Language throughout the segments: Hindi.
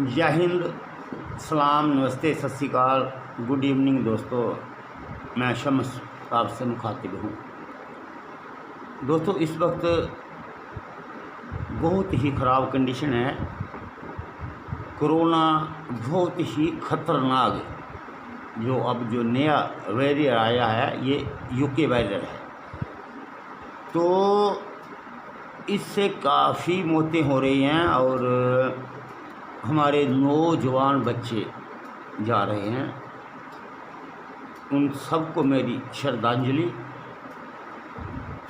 जय हिंद, सलाम, नमस्ते, सत श्री अकाल, गुड इवनिंग दोस्तों। मैं शम्स आपसे मुखातिब हूँ। दोस्तों, इस वक्त बहुत ही ख़राब कंडीशन है। कोरोना बहुत ही ख़तरनाक जो नया वेरिएंट आया है, ये यूके वेरिएंट है। तो इससे काफ़ी मौतें हो रही हैं और हमारे नौजवान बच्चे जा रहे हैं। उन सबको मेरी श्रद्धांजलि।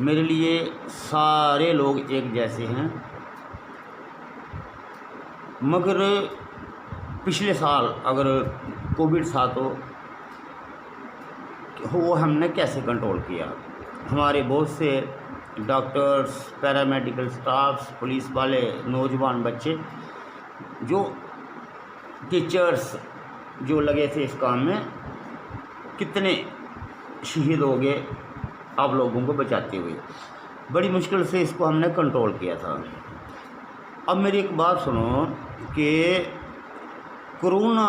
मेरे लिए सारे लोग एक जैसे हैं, मगर पिछले साल अगर कोविड था तो वो हमने कैसे कंट्रोल किया। हमारे बहुत से डॉक्टर्स, पैरामेडिकल स्टाफ्स, पुलिस वाले, नौजवान बच्चे, जो टीचर्स जो लगे थे इस काम में, कितने शहीद हो गए आप लोगों को बचाते हुए। बड़ी मुश्किल से इसको हमने कंट्रोल किया था। अब मेरी एक बात सुनो कि कोरोना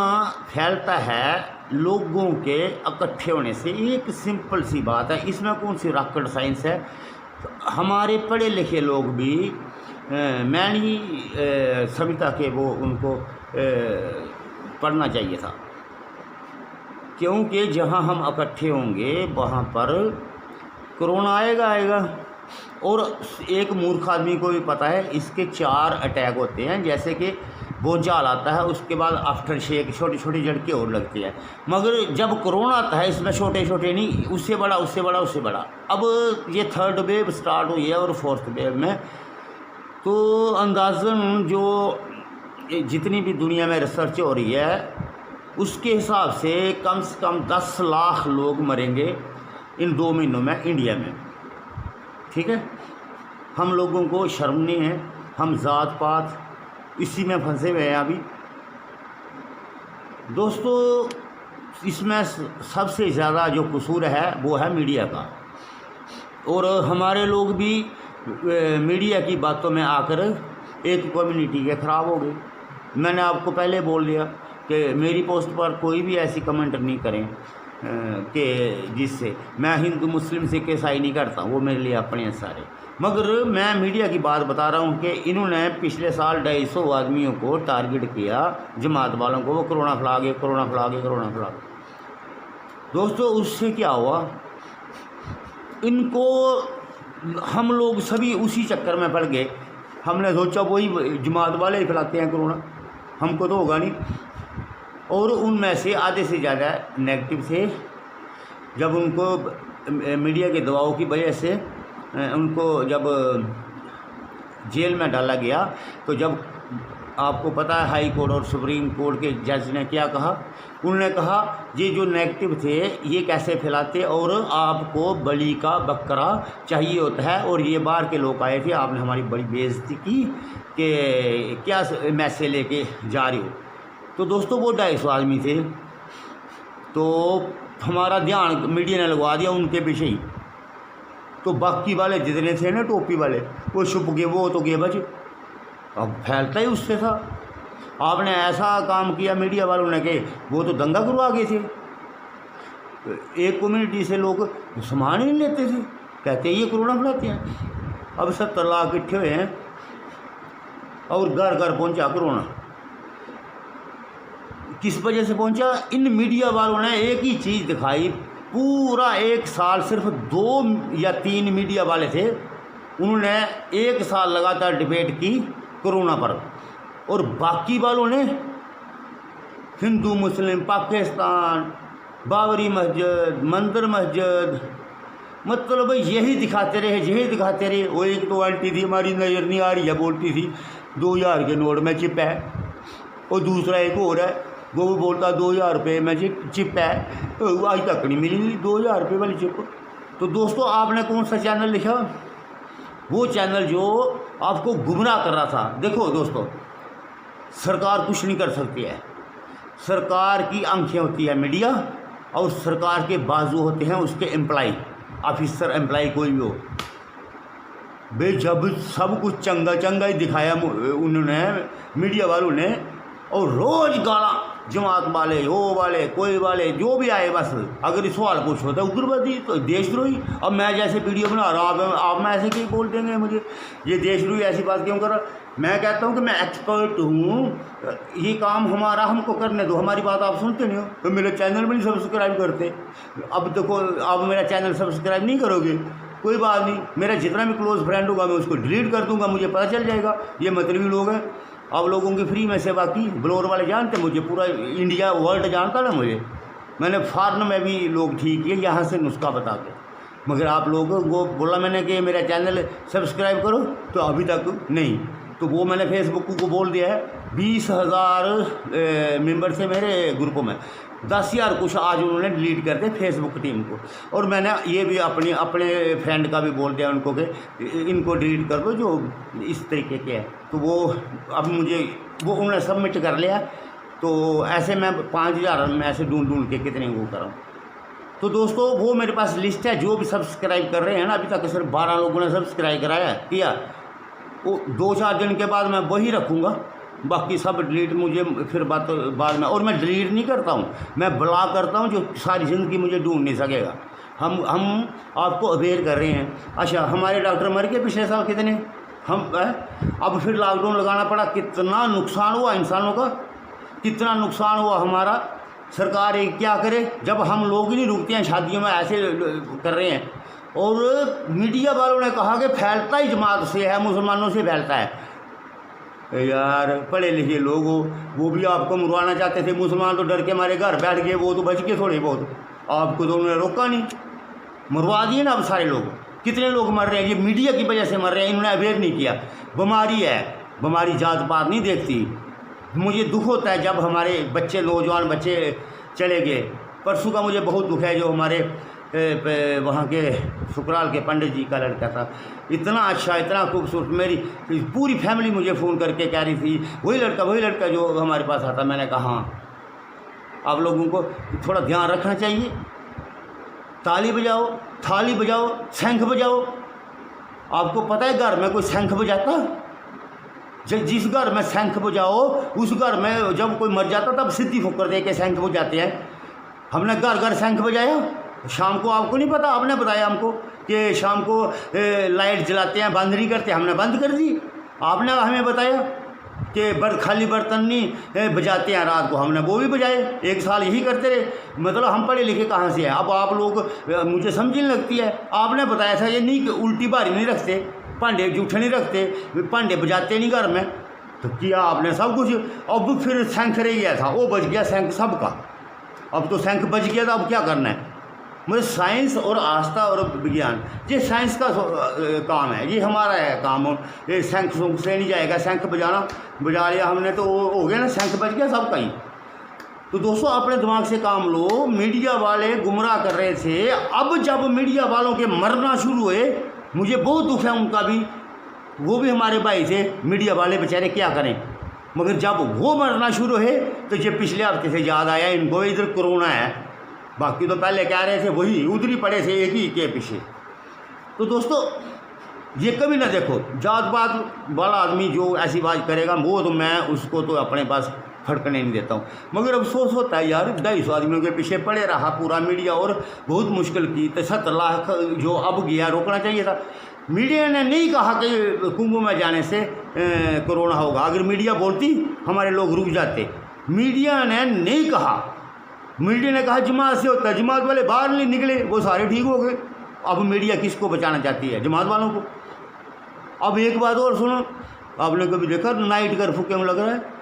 फैलता है लोगों के इकट्ठे होने से। एक सिंपल सी बात है, इसमें कौन सी रॉकेट साइंस है। हमारे पढ़े लिखे लोग भी, मैं नहीं समझता कि वो उनको पढ़ना चाहिए था, क्योंकि जहां हम इकट्ठे होंगे वहां पर कोरोना आएगा। और एक मूर्ख आदमी को भी पता है इसके 4 अटैक होते हैं। जैसे कि भूचाल आता है, उसके बाद आफ्टर शेक, छोटी छोटी झटके और लगती है। मगर जब कोरोना आता है, इसमें छोटे छोटे नहीं, उससे बड़ा उससे बड़ा उससे बड़ा। अब ये 3rd वेव स्टार्ट हुई है और 4th वेव में तो अंदाज़न जो जितनी भी दुनिया में रिसर्च हो रही है, उसके हिसाब से कम 10 लाख लोग मरेंगे इन 2 महीनों में इंडिया में। ठीक है, हम लोगों को शर्म नहीं है, हम जात पात इसी में फंसे हुए हैं अभी। दोस्तों, इसमें सबसे ज़्यादा जो कसूर है वो है मीडिया का। और हमारे लोग भी मीडिया की बातों में आकर एक कम्युनिटी के ख़राब हो गए। मैंने आपको पहले बोल दिया कि मेरी पोस्ट पर कोई भी ऐसी कमेंट नहीं करें कि जिससे मैं हिंदू मुस्लिम सिख ईसाई नहीं करता, वो मेरे लिए अपने हैं सारे। मगर मैं मीडिया की बात बता रहा हूँ कि इन्होंने पिछले साल 250 आदमियों को टारगेट किया, जमात वालों को। वो कोरोना फैला गए, कोरोना फैला गए, कोरोना फैला गए। दोस्तों, उससे क्या हुआ, इनको हम लोग सभी उसी चक्कर में पड़ गए। हमने सोचा वही जमात वाले ही फैलाते हैं कोरोना, हमको तो होगा नहीं। और उनमें से आधे से ज़्यादा नेगेटिव थे। जब उनको मीडिया के दबाव की वजह से उनको जब जेल में डाला गया, तो जब आपको पता है हाई कोर्ट और सुप्रीम कोर्ट के जज ने क्या कहा, उन्होंने कहा ये जो नेगेटिव थे ये कैसे फैलाते, और आपको बलि का बकरा चाहिए होता है। और ये बाहर के लोग आए थे, आपने हमारी बड़ी बेइज्जती की कि क्या मैसेज लेके जा रहे हो। तो दोस्तों, वो 250 आदमी थे, तो हमारा ध्यान मीडिया ने लगवा दिया उनके पीछे ही। तो बाकी वाले जितने थे ना टोपी वाले, वो छुप गए, वो तो गए बच। अब फैलता ही उससे था। आपने ऐसा काम किया मीडिया वालों ने कि वो तो दंगा करवा गए थे। एक कम्युनिटी से लोग सामान ही नहीं लेते थे, कहते ये कोरोना फैलाते हैं। अब 70 लाख इकट्ठे हुए हैं और घर घर पहुंचा कोरोना। किस वजह से पहुंचा? इन मीडिया वालों ने एक ही चीज़ दिखाई। पूरा 1 साल सिर्फ 2 या 3 मीडिया वाले थे, उन्होंने 1 साल लगातार डिबेट की कोरोना पर। और बाकी वालों ने हिंदू मुस्लिम, पाकिस्तान, बाबरी मस्जिद, मंदिर मस्जिद, मतलब यही दिखाते रहे, यही दिखाते रहे। वो एक तो आंटी थी, हमारी नज़र नहीं आ रही है, बोलती थी 2000 के नोट में चिप है। और दूसरा एक और है, वो भी बोलता 2000 रुपये में चिप है। तो आज तक नहीं मिली 2000 रुपये वाली चिप। तो दोस्तों, आपने कौन सा चैनल लिखा? वो चैनल जो आपको गुमराह कर रहा था। देखो दोस्तों, सरकार कुछ नहीं कर सकती है। सरकार की आंखें होती है मीडिया, और सरकार के बाजू होते हैं उसके एम्प्लाई, ऑफिसर, एम्प्लाई कोई भी हो। भाई जब सब कुछ चंगा चंगा ही दिखाया उन्होंने, मीडिया वालों ने, और रोज़ गाला जमात वाले, वो वाले, कोई वाले, जो भी आए बस अगर इस सवाल कुछ होता है उग्रवादी तो देशद्रोही। अब मैं जैसे वीडियो बना रहा हूँ, आप मैं ऐसे क्यों बोल देंगे मुझे ये देशद्रोही, ऐसी बात क्यों कर रहा? मैं कहता हूँ कि मैं एक्सपर्ट हूँ, ये काम हमारा, हमको करने दो, हमारी बात आप सुनते नहीं हो तो मेरे चैनल में नहीं सब्सक्राइब करते। अब देखो आप मेरा चैनल सब्सक्राइब नहीं करोगे, कोई बात नहीं, मेरा जितना भी क्लोज फ्रेंड होगा मैं उसको डिलीट कर दूंगा, मुझे पता चल जाएगा ये मतलबी लोग हैं। अब लोगों की फ्री में सेवा की, ब्लोर वाले जानते मुझे, पूरा इंडिया वर्ल्ड जानता ना मुझे, मैंने फॉरेन में भी लोग ठीक किए यहाँ से नुस्खा बता के, मगर आप लोगों को बोला मैंने कि मेरा चैनल सब्सक्राइब करो तो अभी तक नहीं। तो वो मैंने फेसबुक को बोल दिया है, 20,000 मेंबर थे मेरे ग्रुपों में, 10,000 कुछ आज उन्होंने डिलीट कर दिया फेसबुक टीम को। और मैंने ये भी अपने फ्रेंड का भी बोल दिया उनको कि इनको डिलीट कर दो जो इस तरीके के हैं। तो वो अब मुझे वो उन्होंने सबमिट कर लिया। तो ऐसे मैं 5,000 में ऐसे ढूंढ के कितने वो कराऊँ। तो दोस्तों वो मेरे पास लिस्ट है, जो भी सब्सक्राइब कर रहे हैं ना, अभी तक सिर्फ 12 लोगों ने सब्सक्राइब कराया किया, वो 2-4 दिन के बाद मैं वही रखूँगा, बाकी सब डिलीट मुझे फिर बाद में। और मैं डिलीट नहीं करता हूँ, मैं ब्लॉक करता हूँ, जो सारी ज़िंदगी मुझे ढूंढ नहीं सकेगा। हम आपको अवेयर कर रहे हैं। अच्छा, हमारे डॉक्टर मर गए पिछले साल कितने, अब फिर लॉकडाउन लगाना पड़ा, कितना नुकसान हुआ इंसानों का, कितना नुकसान हुआ हमारा। सरकार एक क्या करे जब हम लोग ही नहीं रुकते हैं, शादियों में ऐसे कर रहे हैं। और मीडिया वालों ने कहा कि फैलता ही जमात से है, मुसलमानों से फैलता है। यार पढ़े लिखे लोग हो, वो भी आपको मरवाना चाहते थे, मुसलमान तो डर के मारे घर बैठ गए, वो तो बच गए थोड़े बहुत, आपको तो उन्होंने रोका नहीं, मरवा दिए ना। अब सारे लोग, कितने लोग मर रहे हैं, ये मीडिया की वजह से मर रहे हैं, इन्होंने अवेयर नहीं किया। बीमारी है, बीमारी जात पात नहीं देखती। मुझे दुख होता है जब हमारे बच्चे, नौजवान बच्चे चले गए। परसों का मुझे बहुत दुख है, जो हमारे वहाँ के ससुराल के पंडित जी का लड़का था, इतना अच्छा, इतना खूबसूरत, मेरी पूरी फैमिली मुझे फ़ोन करके कह रही थी वही लड़का जो हमारे पास आता। मैंने कहा हाँ, आप लोगों को थोड़ा ध्यान रखना चाहिए, ताली बजाओ, थाली बजाओ, शंख बजाओ। आपको पता है घर में कोई शंख बजाता? जिस घर में शंख बजाओ उस घर में जब कोई मर जाता तब सिद्धि फुकर दे के शंख बजाते हैं। हमने घर घर शंख बजाया। शाम को आपको नहीं पता, आपने बताया हमको कि शाम को लाइट जलाते हैं, बंद नहीं करते, हमने बंद कर दी। आपने हमें बताया कि खाली बर्तन नहीं बजाते हैं रात को, हमने वो भी बजाए। एक साल यही करते रहे, मतलब हम पढ़े लिखे कहाँ से हैं। अब आप लोग, मुझे समझ नहीं लगती है। आपने बताया था ये नहीं, उल्टी भारी नहीं रखते, भांडे जूठे नहीं रखते, भांडे बजाते नहीं घर में, तो किया आपने सब कुछ। अब फिर शंख रह गया था, वो बज गया शंख सबका। अब तो शंख बज गया था, अब क्या करना है? मुझे साइंस और आस्था और विज्ञान, ये साइंस का काम है, ये हमारा है काम। ये शंख से नहीं जाएगा, शंख बजा लिया हमने तो हो गया ना, शंख बज गया सबका ही। तो दोस्तों अपने दिमाग से काम लो। मीडिया वाले गुमराह कर रहे थे, अब जब मीडिया वालों के मरना शुरू हुए, मुझे बहुत दुख है उनका भी, वो भी हमारे भाई थे। मीडिया वाले बेचारे क्या करें, मगर जब वो मरना शुरू है तो ये पिछले हफ्ते से याद आया इनको, इधर कोरोना है। बाकी तो पहले कह रहे थे वही उधर ही पड़े थे एक ही के पीछे। तो दोस्तों ये कभी ना देखो, जात पात वाला आदमी जो ऐसी बात करेगा वो तो मैं उसको तो अपने पास फड़कने नहीं देता हूँ। मगर अफसोस होता है यार, 250 आदमियों के पीछे पड़े रहा पूरा मीडिया, और बहुत मुश्किल की। तो 70 लाख जो अब गया, रोकना चाहिए था। मीडिया ने नहीं कहा कि कुंभ में जाने से कोरोना होगा। अगर मीडिया बोलती हमारे लोग रुक जाते। मीडिया ने नहीं कहा, मीडिया ने कहा जमात से होता है, जमात वाले बाहर नहीं निकले, वो सारे ठीक हो गए। अब मीडिया किसको बचाना चाहती है? जमात वालों को। अब एक बात और सुनो, आपने कभी देखा नाइट कर्फ्यू क्यों लग रहा है?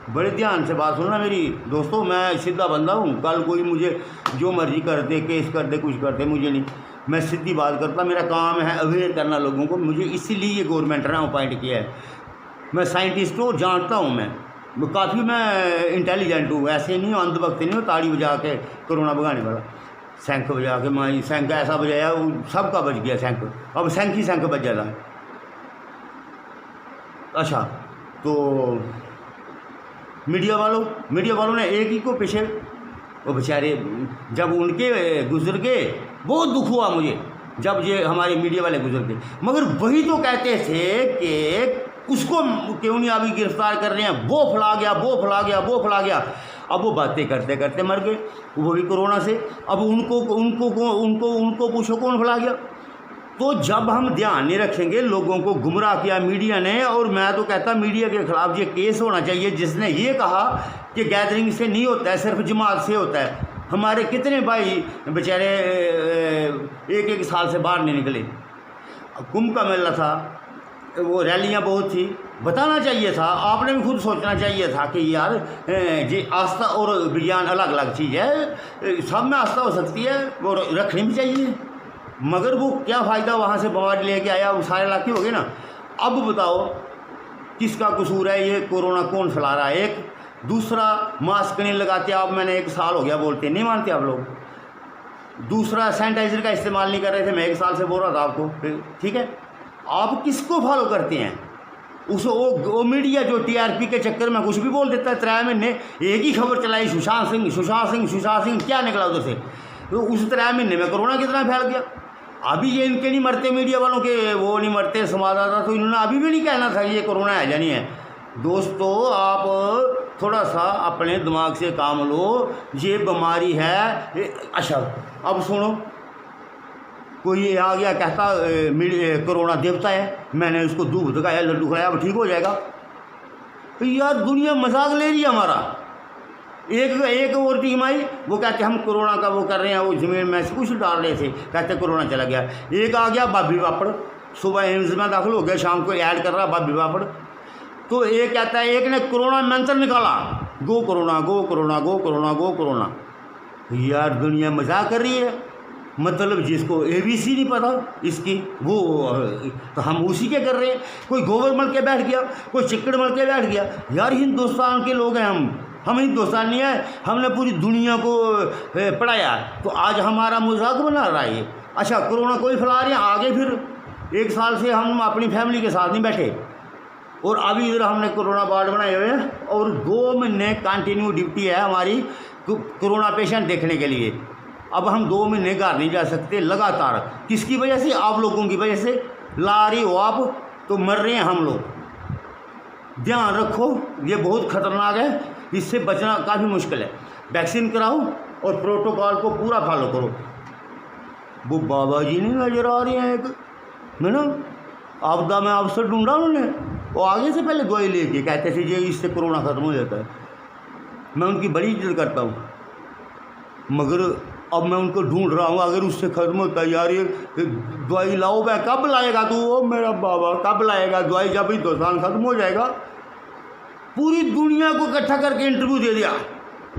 बड़े ध्यान से बात सुनना मेरी दोस्तों, मैं सीधा बंदा हूँ। कल कोई मुझे जो मर्जी कर दे, केस कर दे, कुछ कर दे, मुझे नहीं, मैं सीधी बात करता। मेरा काम है अवेयर करना लोगों को, मुझे इसीलिए गवर्नमेंट ने अपॉइंट किया है। मैं साइंटिस्ट हूँ, जानता हूँ, मैं काफ़ी मैं इंटेलिजेंट हूँ, ऐसे नहीं हूँ, अंधभक्त नहीं हूँ ताड़ी बजा के कोरोना भगाने वाला। शंख बजा के मैं शंख ऐसा बजाया, सबका बज गया शंख। अब शंख ही शंख बज जाता है। अच्छा, तो मीडिया वालों ने एक ही को पीछे, वो बेचारे जब उनके गुजर गए बहुत दुख हुआ मुझे, जब ये हमारे मीडिया वाले गुजर गए। मगर वही तो कहते थे कि उसको क्यों नहीं अभी गिरफ्तार कर रहे हैं? वो फैला गया, वो फैला गया, वो फैला गया। अब वो बातें करते करते मर गए, वो भी कोरोना से। अब उनको उनको उनको उनको पूछो कौन फैला गया? तो जब हम ध्यान नहीं रखेंगे, लोगों को गुमराह किया मीडिया ने, और मैं तो कहता मीडिया के खिलाफ ये केस होना चाहिए जिसने ये कहा कि गैदरिंग से नहीं होता है, सिर्फ जमात से होता है। हमारे कितने भाई बेचारे एक एक साल से बाहर नहीं निकले। कुंभ का मेला था, वो रैलियां बहुत थी, बताना चाहिए था, आपने भी खुद सोचना चाहिए था कि यार ये आस्था और विज्ञान अलग अलग चीज़ है, सब में आस्था हो सकती है, वो रखनी भी चाहिए। मगर वो क्या फ़ायदा, वहाँ से बीमारी लेके आया, वो सारे इलाके हो गए ना। अब बताओ किसका कसूर है? ये कोरोना कौन फैला रहा है? एक दूसरा, मास्क नहीं लगाते आप, मैंने 1 साल हो गया बोलते, नहीं मानते आप लोग। दूसरा, सैनिटाइज़र का इस्तेमाल नहीं कर रहे थे, मैं 1 साल से बोल रहा था आपको, ठीक है। आप किसको फॉलो करते हैं? उस वो मीडिया जो टीआरपी के चक्कर में कुछ भी बोल देता है। 3 महीने एक ही खबर चलाई, सुशांत सिंह सुशांत सिंह सुशांत सिंह, क्या निकला उधर से? तो उस 3 महीने में कोरोना कितना फैल गया। अभी ये इनके नहीं मरते, मीडिया वालों के वो नहीं मरते, संवाददाता, तो इन्होंने अभी भी नहीं कहना था ये कोरोना है या नहीं है। दोस्तों, आप थोड़ा सा अपने दिमाग से काम लो, ये बीमारी है। अच्छा अब सुनो, कोई आ गया कहता कोरोना देवता है, मैंने उसको दूध दिखाया, लड्डू खाया, अब ठीक हो जाएगा। तो यार दुनिया मजाक ले रही है हमारा। एक और टीम आई, वो कहते हम कोरोना का वो कर रहे हैं, वो जमीन में से कुछ डाल रहे थे, कहते कोरोना चला गया। एक आ गया बाबी पापड़, सुबह एम्स में दाखिल हो गया, शाम को ऐड कर रहा बाबी पापड़। तो एक कहता है, एक ने कोरोना मंत्र निकाला, गो कोरोना गो कोरोना गो कोरोना गो कोरोना। यार दुनिया मजाक कर रही है। मतलब जिसको ABC नहीं पता इसकी, वो तो हम उसी के कर रहे हैं। कोई गोबर मल के बैठ गया, कोई चिक्कड़ मल के बैठ गया। यार हिंदुस्तान के लोग हैं हम हिंदुस्तान नहीं है, हमने पूरी दुनिया को पढ़ाया, तो आज हमारा मजाक बना रहा है ये। अच्छा कोरोना कोई फैला रहे हैं आगे, फिर 1 साल से हम अपनी फैमिली के साथ नहीं बैठे, और अभी इधर हमने कोरोना वार्ड बनाए हुए हैं, और 2 महीने कंटिन्यू ड्यूटी है हमारी कोरोना पेशेंट देखने के लिए। अब हम 2 महीने घर नहीं जा सकते लगातार। किसकी वजह से? आप लोगों की वजह से। ला रही हो आप, तो मर रहे हैं हम लोग। ध्यान रखो, ये बहुत खतरनाक है, इससे बचना काफ़ी मुश्किल है। वैक्सीन कराओ और प्रोटोकॉल को पूरा फॉलो करो। वो बाबा जी नहीं नजर आ रहे हैं एक, है ना, आपदा में अवसर ढूंढा उन्होंने, वो आगे से पहले दवाई लेके कहते थे जी इससे कोरोना ख़त्म हो जाता है। मैं उनकी बड़ी इज्जत करता हूँ, मगर अब मैं उनको ढूंढ रहा हूँ, अगर उससे ख़त्म होता है यार, ये दवाई लाओ, मैं कब लाएगा तू? ओ मेरा बाबा कब लाएगा दवाई? जब हिंदुस्तान ख़त्म हो जाएगा। पूरी दुनिया को इकट्ठा करके इंटरव्यू दे दिया,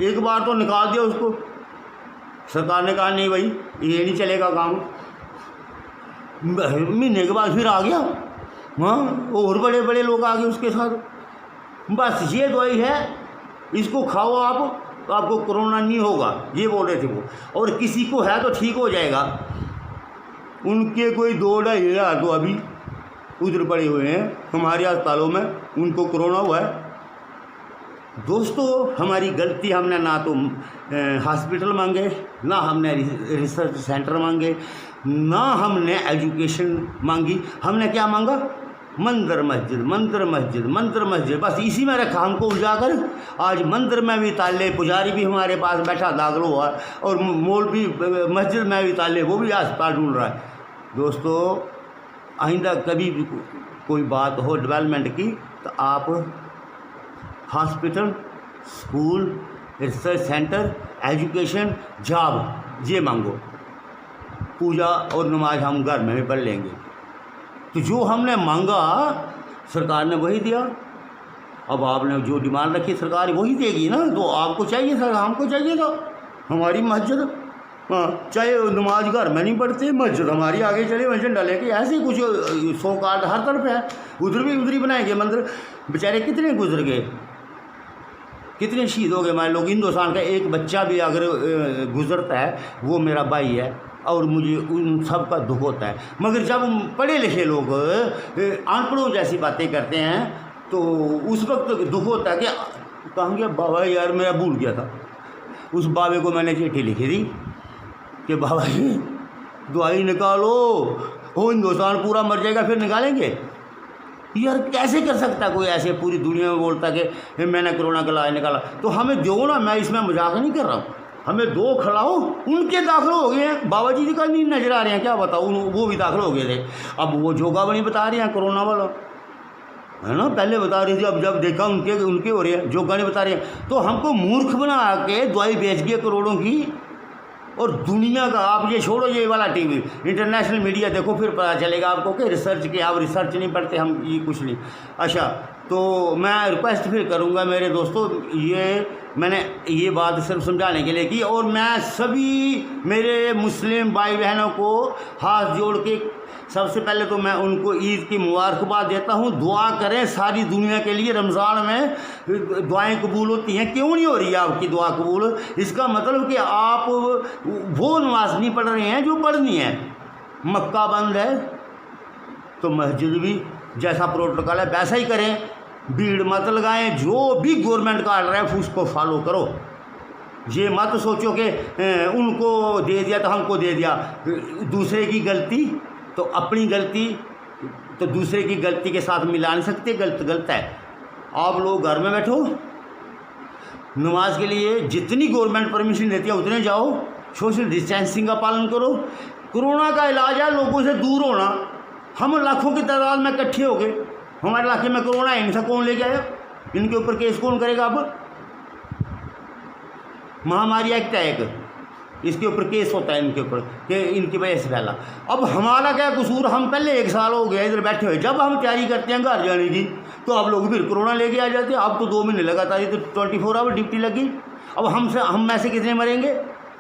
एक बार तो निकाल दिया उसको। सरकार ने कहा नहीं भाई ये नहीं चलेगा काम। महीने के बाद फिर आ गया, हाँ और बड़े बड़े लोग आ गए उसके साथ। बस ये दवाई है, इसको खाओ आप, तो आपको कोरोना नहीं होगा, ये बोल रहे थे वो। और किसी को है तो ठीक हो जाएगा। उनके कोई 2-2.5 हज़ार तो अभी उधर पड़े हुए हैं हमारे अस्पतालों में, उनको कोरोना हुआ है। दोस्तों हमारी गलती, हमने ना तो हॉस्पिटल मांगे, ना हमने रिसर्च सेंटर मांगे, ना हमने एजुकेशन मांगी। हमने क्या मांगा? मंदिर मस्जिद, मंदिर मस्जिद, मंदिर मस्जिद, बस इसी में रखा हमको उजागर। आज मंदिर में भी ताले, पुजारी भी हमारे पास बैठा दाखिल हुआ, और मौलवी मस्जिद में भी ताले, वो भी अस्पताल ढूंढ रहा है। दोस्तों आइंदा कभी भी कोई बात हो डेवलपमेंट की, तो आप hospital, school, research centre, education, job, ये मांगो। पूजा और नमाज हम घर में भी पढ़ लेंगे। तो जो हमने मांगा सरकार ने वही दिया। अब आपने जो डिमांड रखी सरकार वही देगी ना। तो आपको चाहिए था, हमको चाहिए था हमारी मस्जिद, हाँ चाहे नमाज घर में नहीं पढ़ते, मस्जिद हमारी आगे चले, वहीं झंडा लेके, ऐसे कुछ 100 कार्ड हर तरफ है। उधर ही बनाएंगे मंदिर। बेचारे कितने गुजर गए, कितने शहीद हो गए हमारे लोग। हिंदुस्तान का एक बच्चा भी अगर गुजरता है वो मेरा भाई है, और मुझे उन सब का दुख होता है। मगर जब पढ़े लिखे लोग अनपढ़ों जैसी बातें करते हैं, तो उस वक्त दुख होता है कि कहाँ गया बाबा, यार मेरा भूल गया था। उस बाबे को मैंने चिट्ठी लिखी थी कि बाबा जी दवाई निकालो, हो हिंदुस्तान पूरा मर जाएगा फिर निकालेंगे। यार कैसे कर सकता कोई ऐसे पूरी दुनिया में बोलता कि मैंने कोरोना का इलाज निकाला। तो हमें दो ना, मैं इसमें मजाक नहीं कर रहा हूँ, हमें दो खिलाओ। उनके दाखिल हो गए हैं, बाबा जी का नहीं नजर आ रहे हैं, क्या बताओ, वो भी दाखिल हो गए थे। अब वो जोगावनी बता रहे हैं कोरोना वाला, है ना, पहले बता रही थी, अब जब देखा उनके हो रहे हैं, जोगानी बता रहे हैं। तो हमको मूर्ख बना के दवाई बेच गई करोड़ों की। और दुनिया का, आप ये छोड़ो ये वाला टीवी, इंटरनेशनल मीडिया देखो, फिर पता चलेगा आपको कि रिसर्च के, आप रिसर्च नहीं पढ़ते, हम ये कुछ नहीं। अच्छा, तो मैं रिक्वेस्ट फिर करूँगा मेरे दोस्तों, ये मैंने ये बात सिर्फ समझाने के लिए की। और मैं सभी मेरे मुस्लिम भाई बहनों को हाथ जोड़ के सबसे पहले तो मैं उनको ईद की मुबारकबाद देता हूँ। दुआ करें सारी दुनिया के लिए, रमज़ान में दुआएं कबूल होती हैं। क्यों नहीं हो रही है आपकी दुआ कबूल? इसका मतलब कि आप वो नमाज नहीं पढ़ रहे हैं जो पढ़नी है। मक्का बंद है तो मस्जिद भी जैसा प्रोटोकॉल है वैसा ही करें, भीड़ मत लगाएं। जो भी गवर्नमेंट का ऑर्डर है उसको फॉलो करो। ये मत सोचो कि उनको दे दिया तो हमको दे दिया। दूसरे की गलती तो अपनी गलती तो दूसरे की गलती के साथ मिला नहीं सकते, गलत है। आप लोग घर में बैठो, नमाज के लिए जितनी गवर्नमेंट परमिशन देती है उतने जाओ, सोशल डिस्टेंसिंग का पालन करो। कोरोना का इलाज है लोगों से दूर होना। हम लाखों की तादाद में इकट्ठे हो गए, हमारे इलाके में कोरोना है, इनसे कौन लेके आया? इनके ऊपर केस कौन करेगा? अब महामारी एक्ट है एक, इसके ऊपर केस होता है इनके ऊपर कि इनकी वजह से फैला। अब हमारा क्या कसूर? हम पहले 1 साल हो गया इधर बैठे हुए, जब हम तैयारी करते हैं घर जाने की तो आप लोग फिर कोरोना लेके आ जाते हैं। अब तो 2 महीने लगातार, ये तो 24 आवर ड्यूटी लगी। अब हम में से कितने मरेंगे?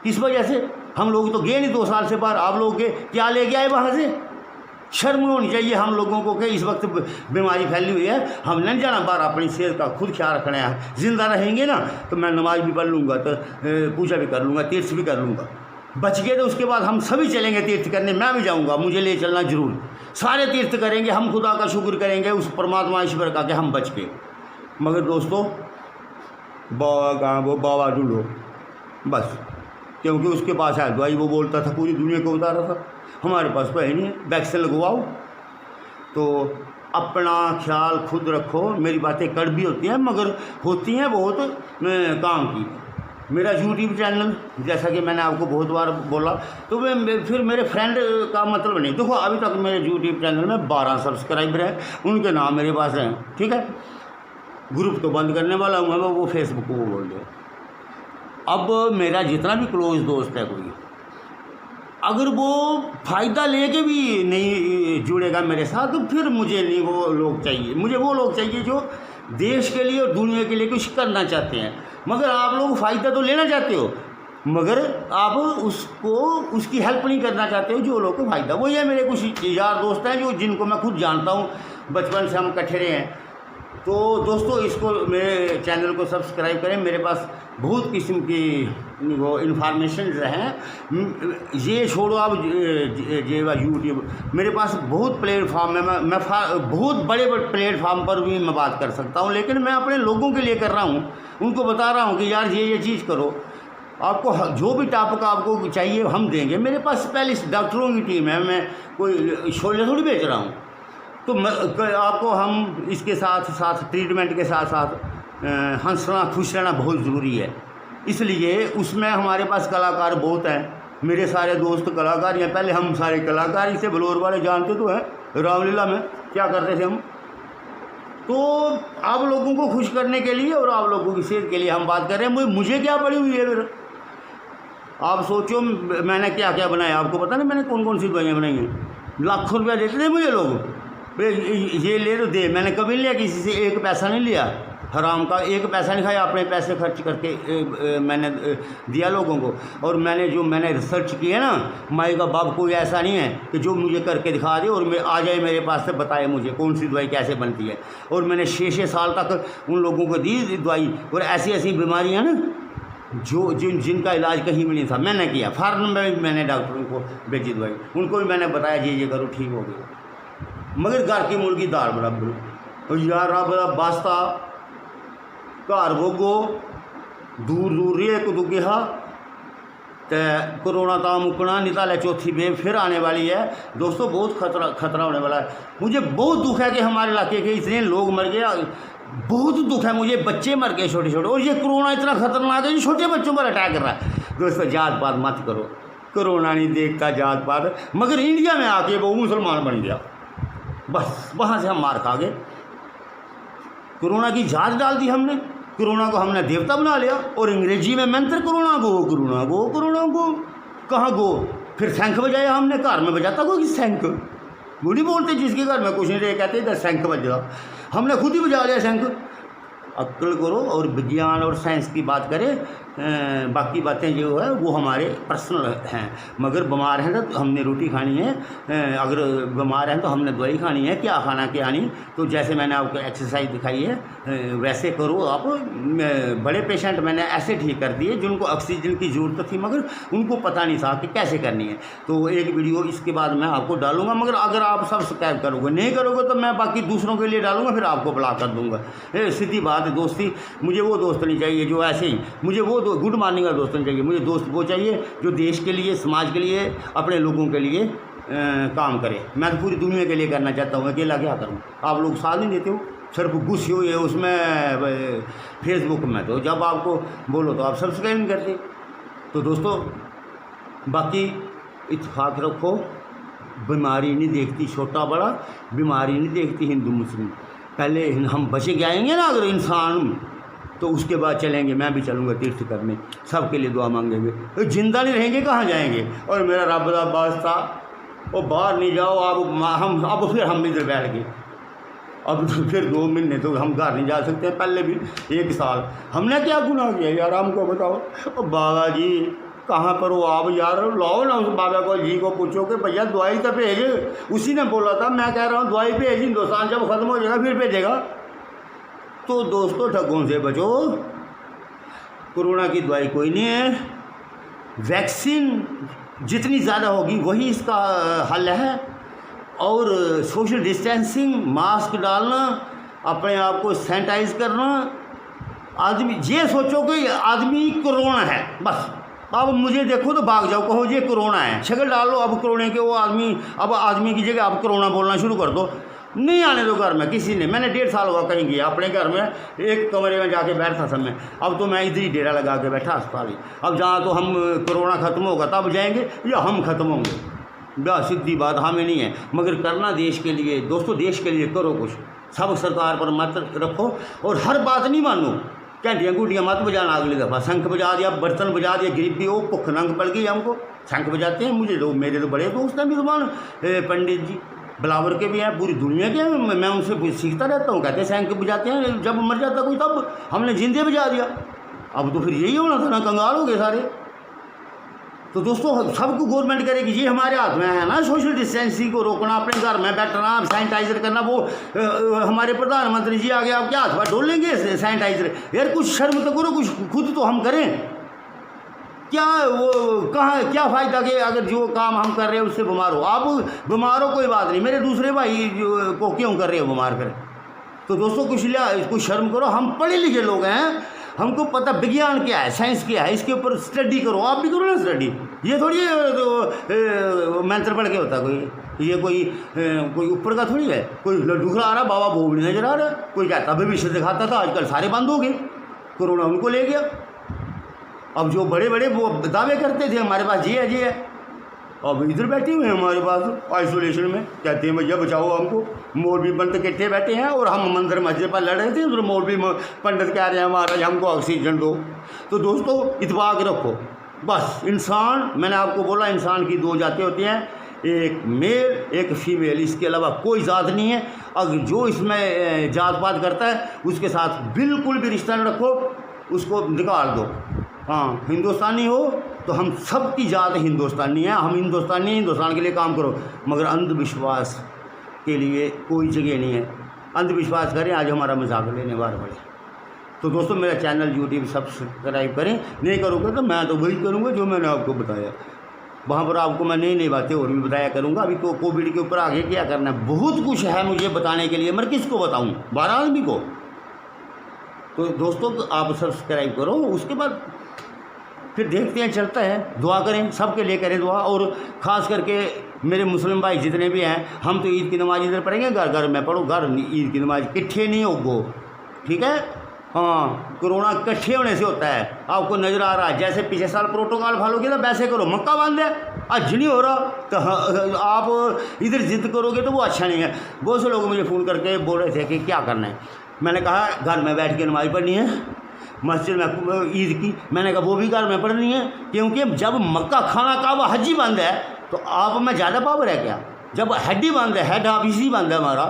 किस वजह से? हम लोग तो गए नहीं 2 साल से बाहर, आप लोग के क्या लेके आए वहाँ से? शर्म होनी चाहिए हम लोगों को कि इस वक्त बीमारी फैली हुई है, हम नहीं जाना बाहर। अपनी सेहत का खुद ख्याल रखना है। जिंदा रहेंगे ना तो मैं नमाज भी पढ़ लूँगा, तो पूजा भी कर लूँगा, तीर्थ भी कर लूँगा। बच गए तो उसके बाद हम सभी चलेंगे तीर्थ करने, मैं भी जाऊँगा, मुझे ले चलना जरूर। सारे तीर्थ करेंगे, हम खुदा का शुक्र करेंगे उस परमात्मा ईश्वर का कि हम बच गए। मगर दोस्तों, बाबा कहाँ? वो बाबा ढूंढो बस, क्योंकि उसके पास है दवाई, वो बोलता था पूरी दुनिया को बता रहा था। हमारे पास तो है नहीं, वैक्सीन लगवाओ। तो अपना ख्याल खुद रखो। मेरी बातें कड़वी होती हैं मगर होती हैं बहुत काम की। मेरा यूट्यूब चैनल, जैसा कि मैंने आपको बहुत बार बोला, तो फिर मेरे फ्रेंड का मतलब नहीं। देखो अभी तक मेरे यूट्यूब चैनल में 12 सब्सक्राइबर हैं, उनके नाम मेरे पास हैं, ठीक है। ग्रुप तो बंद करने वाला हूँ मैं, वो फेसबुक को बोल दे। अब मेरा जितना भी क्लोज दोस्त है कोई, अगर वो फ़ायदा लेके भी नहीं जुड़ेगा मेरे साथ, तो फिर मुझे नहीं वो लोग चाहिए। मुझे वो लोग चाहिए जो देश के लिए और दुनिया के लिए कुछ करना चाहते हैं। मगर आप लोग फ़ायदा तो लेना चाहते हो, मगर आप उसकी हेल्प नहीं करना चाहते हो जो लोग को फ़ायदा। वही है, मेरे कुछ यार दोस्त हैं जो जिनको मैं खुद जानता हूँ, बचपन से हम इकट्ठे रहे हैं। तो दोस्तों, इसको मेरे चैनल को सब्सक्राइब करें। मेरे पास बहुत किस्म की वो इन्फॉर्मेशन हैं। ये छोड़ो आप ये यूट्यूब, मेरे पास बहुत प्लेटफार्म है। मैं बहुत बड़े प्लेटफार्म पर भी मैं बात कर सकता हूँ, लेकिन मैं अपने लोगों के लिए कर रहा हूँ। उनको बता रहा हूँ कि यार ये चीज़ करो, आपको जो भी टॉपिक आपको चाहिए हम देंगे। मेरे पास पहले डॉक्टरों की टीम है, मैं कोई छोले थोड़ी बेच रहा हूँ। तो आपको हम इसके साथ साथ ट्रीटमेंट के साथ साथ हंसना खुश रहना बहुत ज़रूरी है। इसलिए उसमें हमारे पास कलाकार बहुत हैं। मेरे सारे दोस्त कलाकार हैं, पहले हम सारे कलाकार ही थे। बलौर वाले जानते तो हैं, रामलीला में क्या करते थे हम। तो आप लोगों को खुश करने के लिए और आप लोगों की सेहत के लिए हम बात कर रहे हैं। मुझे क्या पड़ी हुई है फिर? आप सोचो मैंने क्या क्या बनाया, आपको पता नहीं मैंने कौन कौन सी दवाइयाँ बनाई हैं। लाखों रुपया देते थे मुझे लोग, ये ले तो दे। मैंने कभी नहीं लिया किसी से, एक पैसा नहीं लिया हराम का, एक पैसा नहीं खाया। अपने पैसे खर्च करके मैंने दिया लोगों को। और मैंने रिसर्च की है ना, माई का बाप कोई ऐसा नहीं है कि जो मुझे करके दिखा दे और मैं आ जाए मेरे पास से बताए मुझे कौन सी दवाई कैसे बनती है। और मैंने 6 साल तक उन लोगों को दी दवाई। और ऐसी ऐसी बीमारियाँ ना जो जिनका इलाज कहीं भी नहीं था, मैंने किया। फॉरेन में भी मैंने डॉक्टरों को भेजी दवाई, उनको भी मैंने बताया ये करो ठीक हो गया। मगर घर की मुर्गी दाल बराबर। और यार बड़ा बास्ता घर वोगो दूर दूर रे एक दुगेहा तो कोरोना का मुकना निकाले चौथी वेव फिर आने वाली है दोस्तों, बहुत खतरा होने वाला है। मुझे बहुत दुख है कि हमारे इलाके के इतने लोग मर गए, बहुत दुख है मुझे, बच्चे मर गए छोटे छोटे, और ये कोरोना इतना खतरनाक है, ये छोटे बच्चों पर अटैक कर रहा है। दोस्तों जात पात मत करो, कोरोना नहीं देखता जात पात, मगर इंडिया में आके वो मुसलमान बन गया, बस वहाँ से हम मार खा गए। कोरोना की जात डाल दी हमने, कोरोना को हमने देवता बना लिया, और अंग्रेजी में मंत्र कोरोना गो कोरोना गो कोरोना गो, कहाँ गो, फिर शंख बजाया हमने, घर में बजाता कोई शंख, वो नहीं बोलते जिसके घर में कुछ नहीं रहे कहते इधर शंख बज रहा, हमने खुद ही बजा लिया शंख। अक्ल करो और विज्ञान और साइंस की बात करें, बाकी बातें जो है वो हमारे पर्सनल हैं, मगर बीमार हैं तो हमने रोटी खानी है, अगर बीमार हैं तो हमने दवाई खानी है, क्या खाना क्या नहीं। तो जैसे मैंने आपको एक्सरसाइज दिखाई है वैसे करो आप। बड़े पेशेंट मैंने ऐसे ठीक कर दिए जिनको ऑक्सीजन की ज़रूरत थी मगर उनको पता नहीं था कि कैसे करनी है, तो एक वीडियो इसके बाद मैं आपको डालूंगा, मगर अगर आप सब्सक्राइब करोगे, नहीं करोगे तो मैं बाकी दूसरों के लिए डालूंगा, फिर आपको ब्लॉक कर दूंगा। सीधी बात है दोस्ती, मुझे वो दोस्त नहीं चाहिए जो ऐसे ही, मुझे वो गुड मॉर्निंग का दोस्त नहीं चाहिए, मुझे दोस्त वो चाहिए जो देश के लिए, समाज के लिए, अपने लोगों के लिए काम करे। मैं तो पूरी दुनिया के लिए करना चाहता हूँ, अकेला क्या करूँ, आप लोग साथ नहीं देते हो, सिर्फ गुस्से हुए उसमें फेसबुक में, तो जब आपको बोलो तो आप सब्सक्राइब नहीं करते। तो दोस्तों बाकी इत्तेफाक रखो, बीमारी नहीं देखती छोटा बड़ा, बीमारी नहीं देखती हिंदू मुस्लिम, पहले हम बचे जाएंगे ना अगर इंसान, तो उसके बाद चलेंगे, मैं भी चलूँगा तीर्थ करने, सबके लिए दुआ मांगेंगे, तो जिंदा नहीं रहेंगे कहाँ जाएंगे। और मेरा रब का वास्ता वो बाहर नहीं जाओ अब फिर हम इधर बैठ गए, अब तो फिर 2 महीने तो हम घर नहीं जा सकते, पहले भी 1 साल हमने क्या गुनाह किया यार, हमको बताओ। और बाबा जी कहाँ पर हो आप यार, लाओ ना उस बाबा को जी को पूछो कि भैया दवाई तो भेज, उसी ने बोला था, मैं कह रहा हूँ दवाई भेज, हिंदुस्तान जब ख़त्म हो जाएगा फिर भेजेगा। तो दोस्तों ठगों से बचो, कोरोना की दवाई कोई नहीं है, वैक्सीन जितनी ज़्यादा होगी वही इसका हल है, और सोशल डिस्टेंसिंग, मास्क डालना, अपने आप को सैनिटाइज करना। आदमी ये सोचो कि आदमी कोरोना है, बस अब मुझे देखो तो भाग जाओ, कहो ये कोरोना है, शक्ल डालो, अब कोरोना के वो आदमी, अब आदमी की जगह अब कोरोना बोलना शुरू कर दो, नहीं आने दो घर में किसी ने। मैंने 1.5 साल हुआ कहीं गया, अपने घर में एक कमरे में जाके बैठा था मैं, अब तो मैं इधर ही डेरा लगा के बैठा अस्पताल ही। अब जहाँ तो हम कोरोना ख़त्म होगा तब जाएंगे या हम ख़त्म होंगे, बस सीधी बात, हमें नहीं है, मगर करना देश के लिए। दोस्तों देश के लिए करो कुछ, सब सरकार पर मत रखो, और हर बात नहीं मानो, घंटियाँ गुटियाँ मत बजाना। अगली दफ़ा शंख बजा दिया, बर्तन बजा दिया, गरीबी हो भुख नंग पड़ गई हमको, शंख बजाते हैं। मुझे तो मेरे तो बड़े दोस्त हैं विद्वान पंडित जी, बिलावर के भी हैं, पूरी दुनिया के हैं, मैं उनसे सीखता रहता हूँ, कहते हैं शंख बजाते हैं, जब मर जाता कोई तब हमने जिंदे बजा दिया। अब तो फिर यही होना था ना, कंगाल हो गए सारे। तो दोस्तों सबको गवर्नमेंट करेगी, ये हमारे हाथ में है ना, सोशल डिस्टेंसिंग को रोकना, अपने घर में बैठना, सैनिटाइजर करना। वो हमारे प्रधानमंत्री जी आगे आप क्या हाथ पर डोल लेंगे सैनिटाइजर, यार कुछ शर्म तो करो, कुछ खुद तो हम करें। क्या वो कहाँ क्या फ़ायदा कि अगर जो काम हम कर रहे हैं उससे बीमार हो, आप बीमार हो कोई बात नहीं, मेरे दूसरे भाई को क्यों कर रहे हो बीमार कर। तो दोस्तों कुछ शर्म करो, हम पढ़े लिखे लोग हैं, हमको पता विज्ञान क्या है, साइंस क्या है, इसके ऊपर स्टडी करो, आप भी करो ना स्टडी। ये थोड़ी मंत्र पढ़ के होता कोई, ये कोई ऊपर का थोड़ी है, कोई लड्डू खिला रहा बाबा भोग नहीं नजर आ रहा, कोई कहता भविष्य दिखाता था, आजकल सारे बंद हो गए, कोरोना उनको ले गया। अब जो बड़े बड़े वो दावे करते थे हमारे पास ये है, अब इधर बैठे हुए हैं हमारे पास आइसोलेशन में, कहते हैं भैया बचाओ हमको। मौलवी पंडित इकट्ठे बैठे हैं और हम मंदिर मस्जिद पर लड़ रहे थे, उधर मौलवी पंडित कह रहे हैं महाराज हमको ऑक्सीजन दो। तो दोस्तों इत्तेफाक रखो, बस इंसान, मैंने आपको बोला इंसान की 2 जातें होती हैं, एक मेल एक फीमेल, इसके अलावा कोई ज़ात नहीं है। अगर जो इसमें जात पात करता है उसके साथ बिल्कुल भी रिश्ता न रखो, उसको निकाल दो। हाँ हिंदुस्तानी हो तो हम सब की जात हिंदुस्तानी है, हम हिंदुस्तानी, हिंदुस्तान के लिए काम करो, मगर अंधविश्वास के लिए कोई जगह नहीं है। अंधविश्वास करें, आज हमारा मजाक लेने वाले बड़े। तो दोस्तों मेरा चैनल यूट्यूब सब्सक्राइब करें, नहीं करोगे तो मैं तो वही करूँगा जो मैंने आपको बताया, वहाँ पर आपको मैं नई नई बातें और भी बताया करूँगा। अभी तो कोविड के ऊपर आगे क्या करना है, बहुत कुछ है मुझे बताने के लिए, मैं किसको बताऊँ, 12 आदमी को। तो दोस्तों आप सब्सक्राइब करो, उसके बाद फिर देखते हैं, चलता है। दुआ करें, सबके लिए करें दुआ, और ख़ास करके मेरे मुस्लिम भाई जितने भी हैं, हम तो ईद की नमाज़ इधर पढ़ेंगे, घर घर में पढ़ो, घर ईद की नमाज़ इकट्ठे नहीं होगो, ठीक है। हाँ, कोरोना इकट्ठे होने से होता है, आपको नज़र आ रहा है। जैसे पिछले साल प्रोटोकॉल फॉलोगे ना, वैसे करो। मक्का बंद है, आज नहीं हो रहा, तो आप इधर जिद करोगे तो वो अच्छा नहीं है। बहुत से लोग मुझे फ़ोन करके बोल रहे थे कि क्या करना है। मैंने कहा घर में बैठ के नमाज़ पढ़नी है, मस्जिद में ईद की, मैंने कहा वो भी घर में पढ़नी है, क्योंकि जब मक्का खाना काबा हज ही बंद है तो आप में ज़्यादा पावर है क्या? जब हेड ही बंद है, हेड ऑफिस ही बंद है हमारा।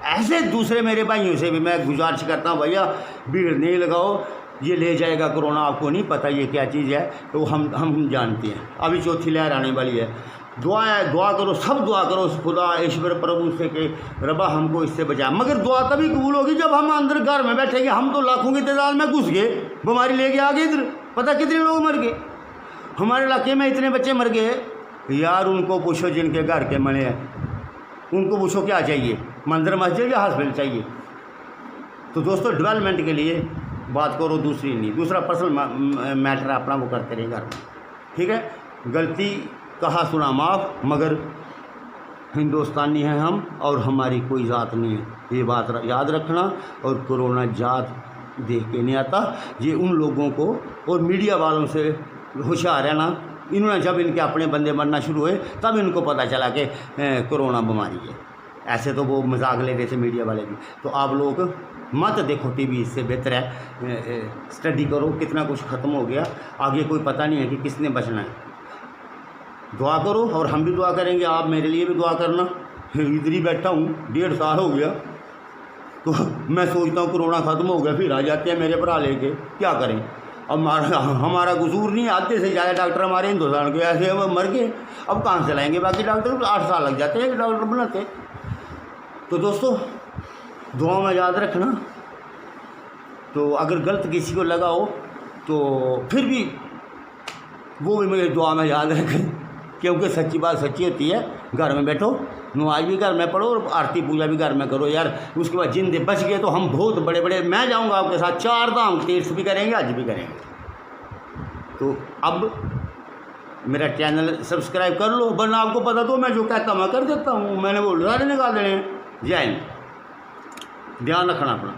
ऐसे दूसरे मेरे भाइयों से भी मैं गुजारिश करता हूँ, भैया भीड़ नहीं लगाओ, ये ले जाएगा कोरोना, आपको नहीं पता ये क्या चीज़ है, तो हम जानते हैं। अभी चौथी लहर आने वाली है। दुआ है, दुआ करो, सब दुआ करो खुदा ईश्वर प्रभु से कि रब्बा हमको इससे बचाए। मगर दुआ तभी कबूल होगी जब हम अंदर घर में बैठेंगे। हम तो लाखों की तादाद में घुस गए, बीमारी लेके आ गए इधर, पता कितने लोग मर गए। हमारे इलाके में इतने बच्चे मर गए यार, उनको पूछो जिनके घर के मरे हैं, उनको पूछो क्या चाहिए, मंदिर मस्जिद या हॉस्पिटल चाहिए। तो दोस्तों डेवलपमेंट के लिए बात करो, दूसरी नहीं। दूसरा पर्सनल मैटर अपना वो करते रहे घर में, ठीक है। गलती कहा सुना माफ़, मगर हिंदुस्तानी हैं हम और हमारी कोई ज़ात नहीं है, ये बात याद रखना। और कोरोना जात देख के नहीं आता, ये उन लोगों को और मीडिया वालों से होशियार रहना। इन्होंने जब इनके अपने बंदे मरना शुरू हुए तब इनको पता चला कि कोरोना बीमारी है। ऐसे तो वो मजाक ले रहे थे मीडिया वाले भी। तो आप लोग मत देखो टीवी, इससे बेहतर है स्टडी करो, कितना कुछ ख़त्म हो गया, आगे कोई पता नहीं है कि किसने बचना है। दुआ करो और हम भी दुआ करेंगे, आप मेरे लिए भी दुआ करना। इधर ही बैठा हूँ, 1.5 साल हो गया, तो मैं सोचता हूँ कोरोना ख़त्म हो गया, फिर आ जाते हैं मेरे भरा लेके, क्या करें। अब हमारा कसूर नहीं, आधे से ज़्यादा डॉक्टर हमारे हिंदुस्तान के ऐसे मर गए, अब कहाँ से लाएंगे बाकी डॉक्टर? 8 साल लग जाते हैं डॉक्टर बनाते। तो दोस्तों दुआ में याद रखना। तो अगर गलत किसी को लगा हो तो फिर भी वो भी मेरे दुआ में याद रखें, क्योंकि सच्ची बात सच्ची होती है। घर में बैठो, नमाज भी घर में पढ़ो और आरती पूजा भी घर में करो यार। उसके बाद जिंदे बच गए तो हम बहुत बड़े बड़े, मैं जाऊंगा आपके साथ, 4 धाम तीर्थ भी करेंगे, आज भी करेंगे। तो अब मेरा चैनल सब्सक्राइब कर लो, वरना आपको पता तो मैं जो कहता मैं कर देता हूँ, मैंने वो सारे निकाल देने हैं। जय हिंद, ध्यान रखना अपना।